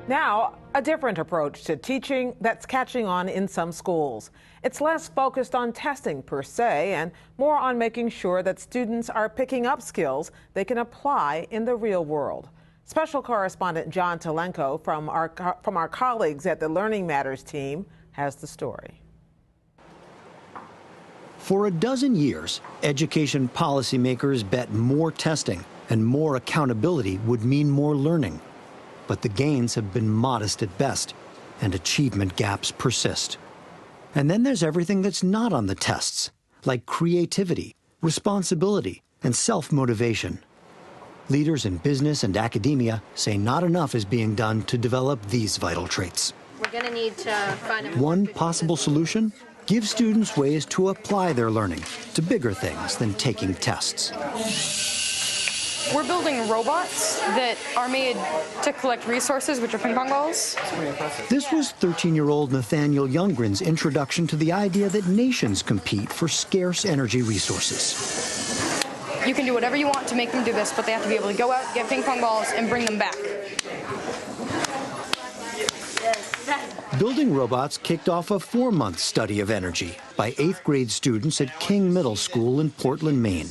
Now, a different approach to teaching that's catching on in some schools. It's less focused on testing per se and more on making sure that students are picking up skills they can apply in the real world. Special correspondent John Telenko from our colleagues at the Learning Matters team has the story. For a dozen years, education policymakers bet more testing and more accountability would mean more learning. But the gains have been modest at best, and achievement gaps persist. And then there's everything that's not on the tests, like creativity, responsibility, and self-motivation. Leaders in business and academia say not enough is being done to develop these vital traits. We're going to need to find One possible solution? Give students ways to apply their learning to bigger things than taking tests. We're building robots that are made to collect resources, which are ping pong balls. This was 13-year-old Nathaniel Youngren's introduction to the idea that nations compete for scarce energy resources. You can do whatever you want to make them do this, but they have to be able to go out, get ping pong balls, and bring them back. Building robots kicked off a 4-month study of energy by 8th grade students at King Middle School in Portland, Maine.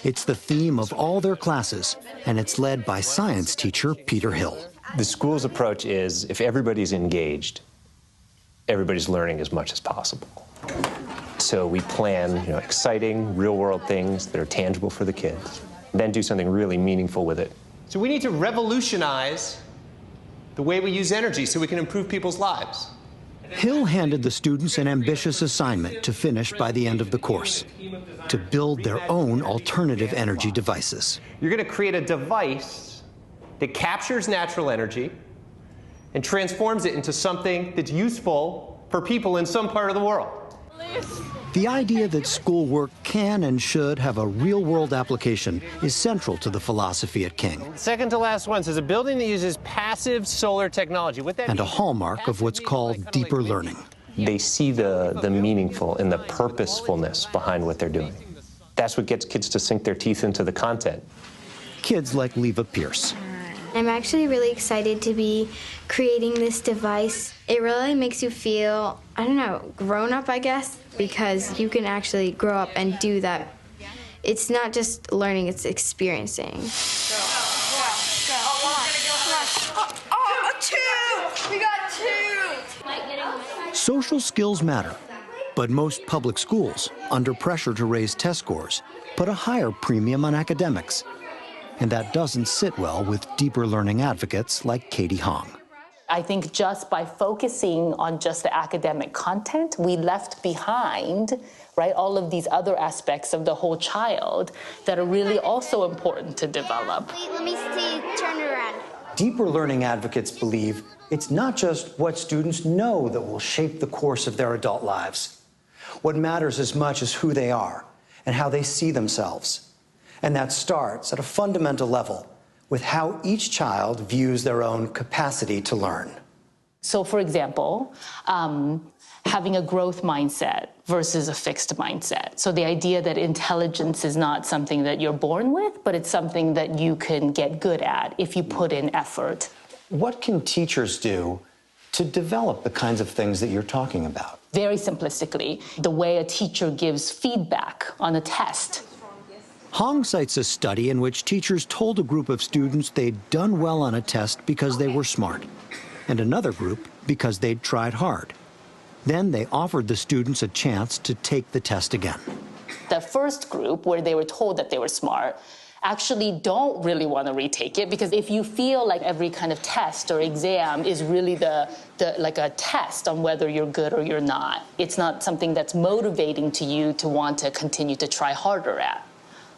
It's the theme of all their classes, and it's led by science teacher Peter Hill. The school's approach is if everybody's engaged, everybody's learning as much as possible. So we plan, exciting, real-world things that are tangible for the kids, then do something really meaningful with it. So we need to revolutionize the way we use energy so we can improve people's lives. Hill handed the students an ambitious assignment to finish by the end of the course, to build their own alternative energy devices. You're going to create a device that captures natural energy and transforms it into something that's useful for people in some part of the world. The idea that schoolwork can and should have a real-world application is central to the philosophy at King. Second to last one says a building that uses passive solar technology. And a hallmark of what's called deeper learning. They see the meaningful and the purposefulness behind what they're doing. That's what gets kids to sink their teeth into the content. Kids like Leva Pierce. I'm actually really excited to be creating this device. It really makes you feel, grown up, I guess, because you can actually grow up and do that. It's not just learning, it's experiencing. two! We got two! Social skills matter, but most public schools, under pressure to raise test scores, put a higher premium on academics. And that doesn't sit well with deeper learning advocates like Katie Hong. I think just by focusing on just the academic content, we left behind, all of these other aspects of the whole child that are really also important to develop. Wait, let me see, turn around. Deeper learning advocates believe it's not just what students know that will shape the course of their adult lives. What matters as much is who they are and how they see themselves. And that starts at a fundamental level with how each child views their own capacity to learn. So, for example, having a growth mindset versus a fixed mindset. So the idea that intelligence is not something that you're born with, but it's something that you can get good at if you put in effort. What can teachers do to develop the kinds of things that you're talking about? Very simplistically, the way a teacher gives feedback on a test. Hong cites a study in which teachers told a group of students they'd done well on a test because they were smart, and another group because they'd tried hard. Then they offered the students a chance to take the test again. The first group, where they were told that they were smart, actually don't really want to retake it, because if you feel like every kind of test or exam is really like a test on whether you're good or you're not, it's not something that's motivating to you to want to continue to try harder at.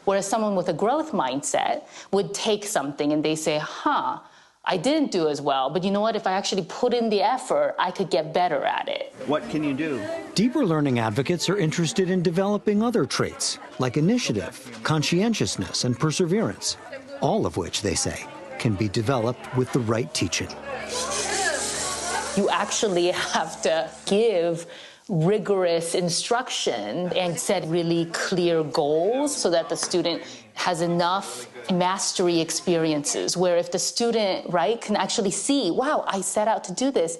Whereas someone with a growth mindset would take something and they say, I didn't do as well, but you know what? If I actually put in the effort, I could get better at it. What can you do? Deeper learning advocates are interested in developing other traits, like initiative, conscientiousness, and perseverance, all of which, they say, can be developed with the right teaching. You actually have to give rigorous instruction and set really clear goals so that the student has enough mastery experiences where if the student, right, can actually see, wow, I set out to do this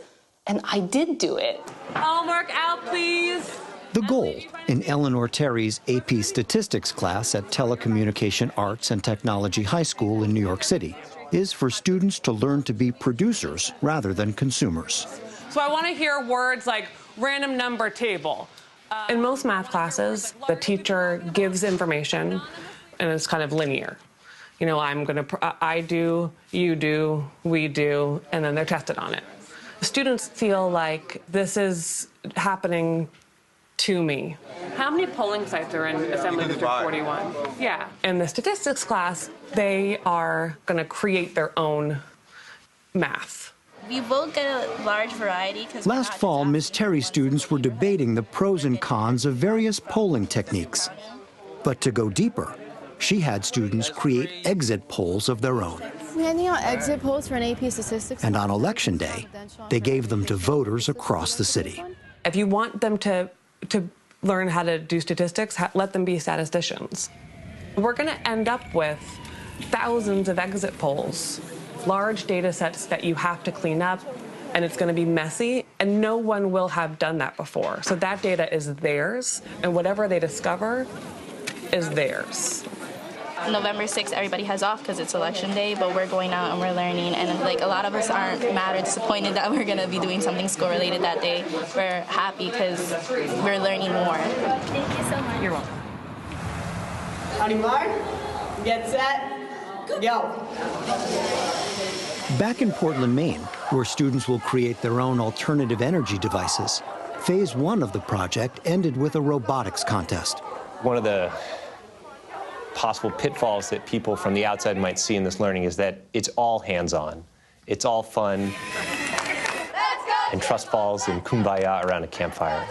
and I did do it. Homework out, please. The goal in Eleanor Terry's AP Statistics class at Telecommunication Arts and Technology High School in New York City is for students to learn to be producers rather than consumers. So I want to hear words like random number table. In most math classes, the teacher gives information and it's kind of linear. You know, I do, you do, we do, and then they're tested on it. Students feel like this is happening to me. How many polling sites are in Assembly District 41? Yeah. In the statistics class, they are going to create their own math. We will get a large variety. Last fall, Ms. Terry students were debating the pros and cons of various polling techniques. But to go deeper, she had students create exit polls of their own. We're handing out exit polls for an AP Statistics. And on Election Day, they gave them to voters across the city. If you want them to learn how to do statistics, let them be statisticians. We're going to end up with thousands of exit polls, large data sets that you have to clean up, and it's going to be messy, and no one will have done that before. So that data is theirs, and whatever they discover is theirs. November 6th, everybody has off because it's election day, but we're going out and we're learning, and like a lot of us aren't mad or disappointed that we're going to be doing something school related that day. We're happy because we're learning more. Thank you so much. You're welcome. On your mark, get set, go. Back in Portland, Maine, where students will create their own alternative energy devices, phase 1 of the project ended with a robotics contest. One of the possible pitfalls that people from the outside might see in this learning is that it's all hands-on. It's all fun and trust falls and kumbaya around a campfire.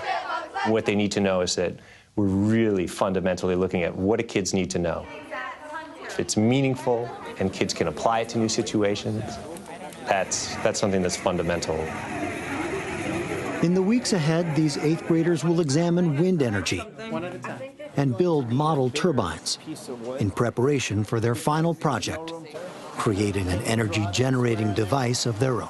What they need to know is that we're really fundamentally looking at what do kids need to know. If it's meaningful and kids can apply it to new situations, that's something that's fundamental. In the weeks ahead, these 8th graders will examine wind energy and build model turbines in preparation for their final project, creating an energy-generating device of their own.